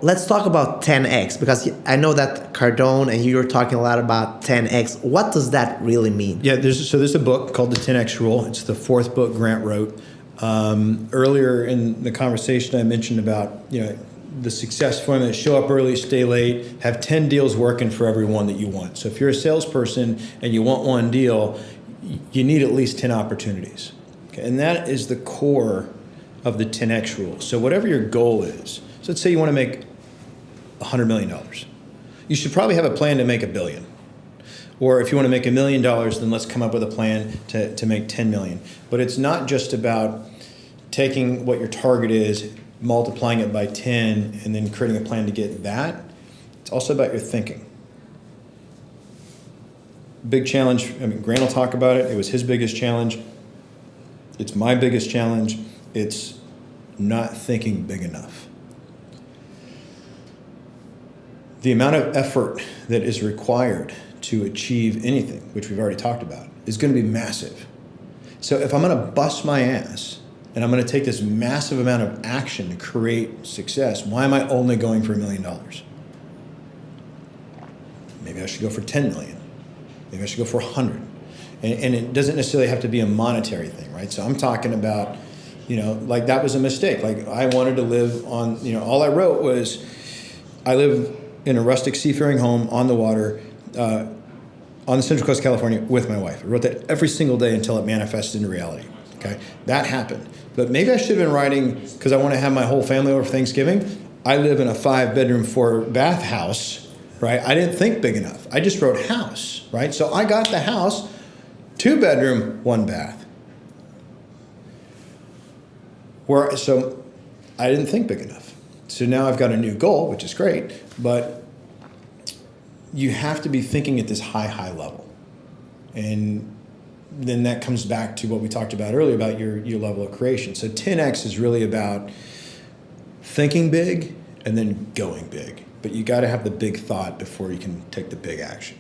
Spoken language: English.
Let's talk about 10x because I know that Cardone and you were talking a lot about 10x. What does that really mean? Yeah, there's a book called The 10X Rule. It's the fourth book Grant wrote. Earlier in the conversation, I mentioned about the success formula: show up early, stay late, have 10 deals working for every one that you want. So if you're a salesperson and you want one deal, you need at least 10 opportunities. Okay? And that is the core of the 10X rule. So whatever your goal is, so let's say you want to make $100 million. You should probably have a plan to make $1 billion. Or if you want to make $1 million, then let's come up with a plan to make 10 million. But it's not just about taking what your target is, multiplying it by 10, and then creating a plan to get that. It's also about your thinking. Big challenge. I mean, Grant will talk about it. It was his biggest challenge. It's my biggest challenge. It's not thinking big enough. The amount of effort that is required to achieve anything, which we've already talked about, is going to be massive. So if I'm going to bust my ass and I'm going to take this massive amount of action to create success, why am I only going for $1 million? Maybe I should go for 10 million. Maybe I should go for 100. And it doesn't necessarily have to be a monetary thing, right? So I'm talking about, like that was a mistake. Like I wanted to live on, all I wrote was, I live in a rustic seafaring home on the water, on the Central Coast of California with my wife. I wrote that every single day until it manifested into reality. Okay, that happened. But maybe I should have been writing because I want to have my whole family over for Thanksgiving. I live in a 5-bedroom, 4-bath house, right? I didn't think big enough. I just wrote house, right? So I got the house, 2-bedroom, 1-bath. So I didn't think big enough. So now I've got a new goal, which is great, but you have to be thinking at this high level. And then that comes back to what we talked about earlier about your level of creation. So 10X is really about thinking big and then going big. But you got to have the big thought before you can take the big action.